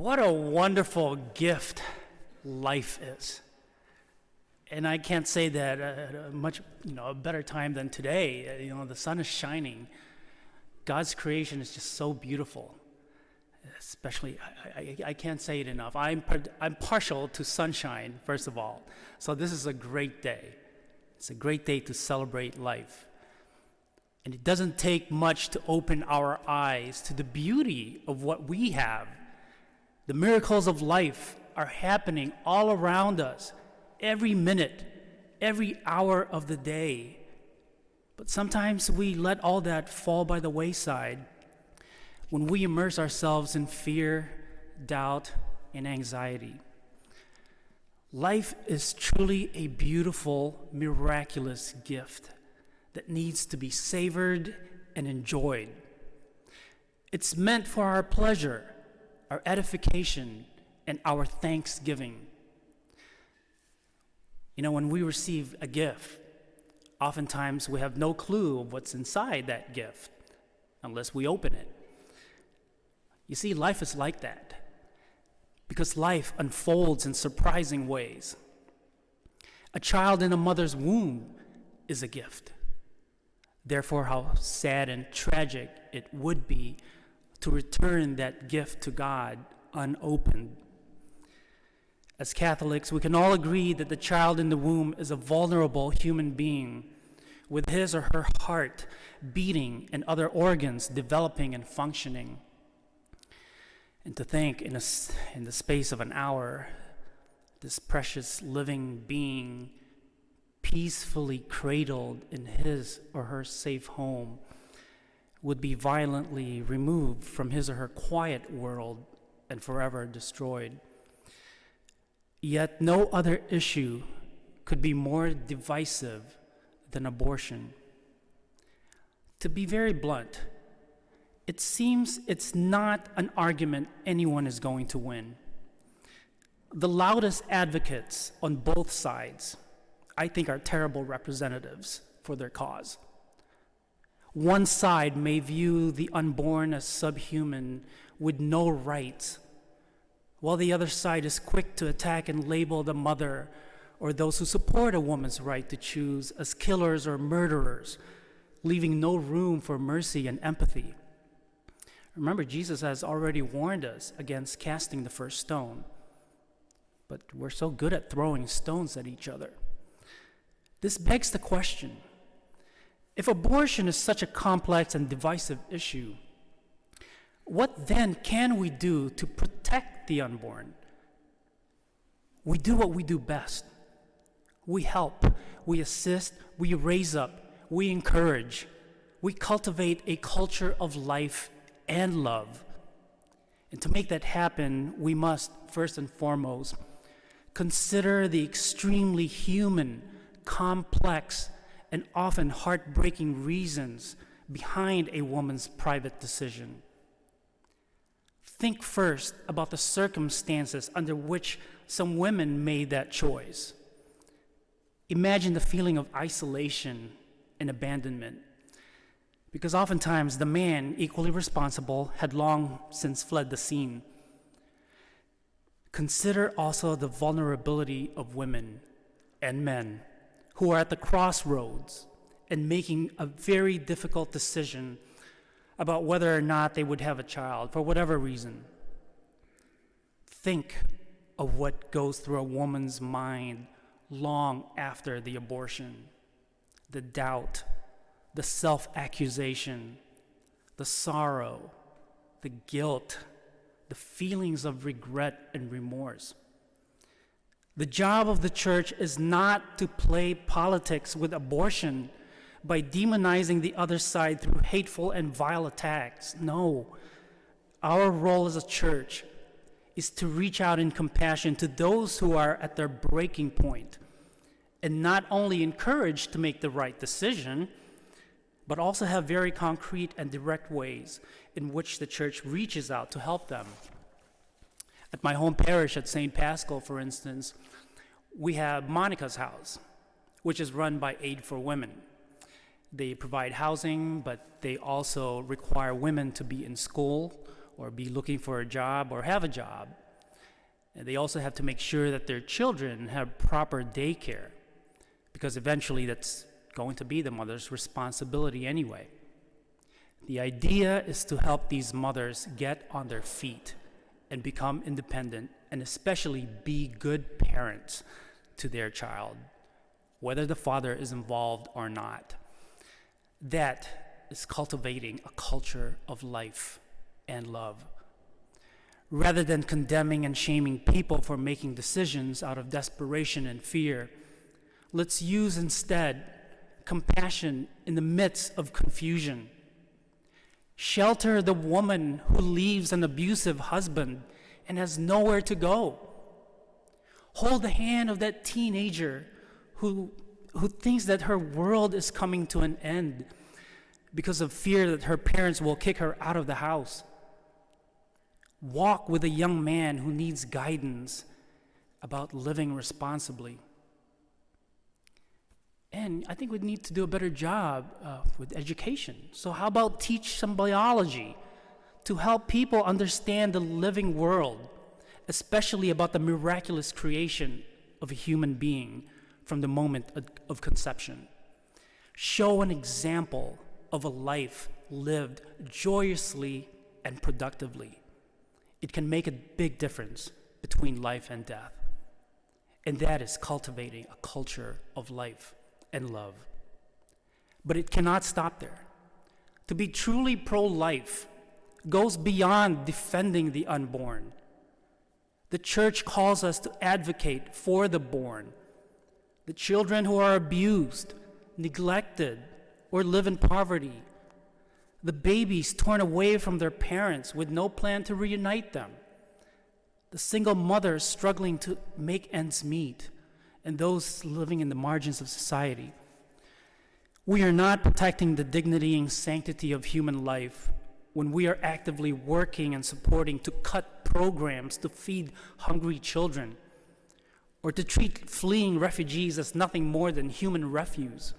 What a wonderful gift life is. And I can't say that at a better time than today. The sun is shining. God's creation is just so beautiful. Especially, I can't say it enough. I'm partial to sunshine, first of all. So this is a great day. It's a great day to celebrate life. And it doesn't take much to open our eyes to the beauty of what we have. The miracles of life are happening all around us, every minute, every hour of the day. But sometimes we let all that fall by the wayside when we immerse ourselves in fear, doubt, and anxiety. Life is truly a beautiful, miraculous gift that needs to be savored and enjoyed. It's meant for our pleasure, our edification, and our thanksgiving. When we receive a gift, oftentimes we have no clue of what's inside that gift unless we open it. You see, life is like that because life unfolds in surprising ways. A child in a mother's womb is a gift. Therefore, how sad and tragic it would be to return that gift to God unopened. As Catholics, we can all agree that the child in the womb is a vulnerable human being with his or her heart beating and other organs developing and functioning. And to think in the space of an hour, this precious living being peacefully cradled in his or her safe home would be violently removed from his or her quiet world and forever destroyed. Yet no other issue could be more divisive than abortion. To be very blunt, it seems it's not an argument anyone is going to win. The loudest advocates on both sides, I think, are terrible representatives for their cause. One side may view the unborn as subhuman with no rights, while the other side is quick to attack and label the mother or those who support a woman's right to choose as killers or murderers, leaving no room for mercy and empathy. Remember, Jesus has already warned us against casting the first stone, but we're so good at throwing stones at each other. This begs the question, if abortion is such a complex and divisive issue, what then can we do to protect the unborn? We do what we do best. We help, we assist, we raise up, we encourage, we cultivate a culture of life and love. And to make that happen, we must, first and foremost, consider the extremely human, complex, and often heartbreaking reasons behind a woman's private decision. Think first about the circumstances under which some women made that choice. Imagine the feeling of isolation and abandonment, because oftentimes the man, equally responsible, had long since fled the scene. Consider also the vulnerability of women and men who are at the crossroads and making a very difficult decision about whether or not they would have a child for whatever reason. Think of what goes through a woman's mind long after the abortion. The doubt, the self-accusation, the sorrow, the guilt, the feelings of regret and remorse. The job of the church is not to play politics with abortion by demonizing the other side through hateful and vile attacks. No, our role as a church is to reach out in compassion to those who are at their breaking point and not only encourage to make the right decision, but also have very concrete and direct ways in which the church reaches out to help them. At my home parish at St. Paschal, for instance, we have Monica's House, which is run by Aid for Women. They provide housing, but they also require women to be in school or be looking for a job or have a job. And they also have to make sure that their children have proper daycare, because eventually that's going to be the mother's responsibility anyway. The idea is to help these mothers get on their feet and become independent, and especially be good parents to their child, whether the father is involved or not. That is cultivating a culture of life and love. Rather than condemning and shaming people for making decisions out of desperation and fear, let's use instead compassion in the midst of confusion. Shelter the woman who leaves an abusive husband and has nowhere to go. Hold the hand of that teenager who thinks that her world is coming to an end because of fear that her parents will kick her out of the house. Walk with a young man who needs guidance about living responsibly. And I think we need to do a better job with education. So how about teach some biology to help people understand the living world, especially about the miraculous creation of a human being from the moment of conception. Show an example of a life lived joyously and productively. It can make a big difference between life and death. And that is cultivating a culture of life and love. But it cannot stop there. To be truly pro-life goes beyond defending the unborn. The church calls us to advocate for the born, the children who are abused, neglected, or live in poverty, the babies torn away from their parents with no plan to reunite them, the single mothers struggling to make ends meet, and those living in the margins of society. We are not protecting the dignity and sanctity of human life when we are actively working and supporting to cut programs to feed hungry children, or to treat fleeing refugees as nothing more than human refuse,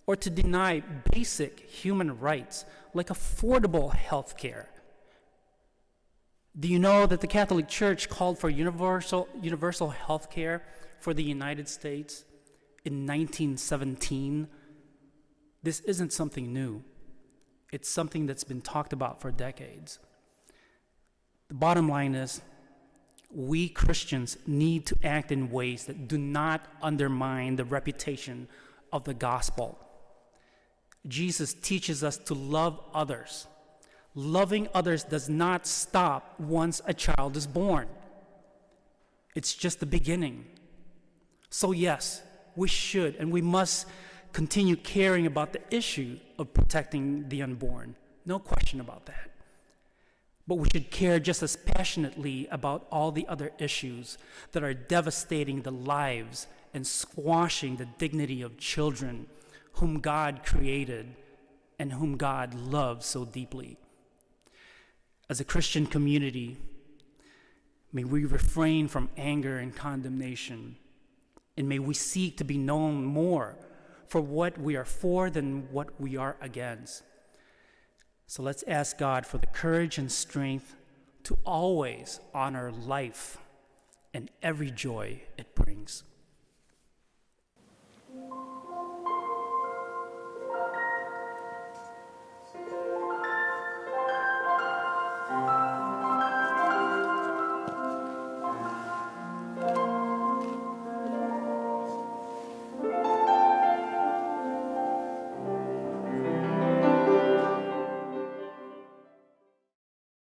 or to deny basic human rights like affordable health care. Do you know that the Catholic Church called for universal health care for the United States in 1917? This isn't something new. It's something that's been talked about for decades. The bottom line is, we Christians need to act in ways that do not undermine the reputation of the gospel. Jesus teaches us to love others. Loving others does not stop once a child is born. It's just the beginning. So yes, we should and we must continue caring about the issue of protecting the unborn. No question about that. But we should care just as passionately about all the other issues that are devastating the lives and squashing the dignity of children whom God created and whom God loves so deeply. As a Christian community, may we refrain from anger and condemnation, and may we seek to be known more for what we are for than what we are against. So let's ask God for the courage and strength to always honor life and every joy it brings.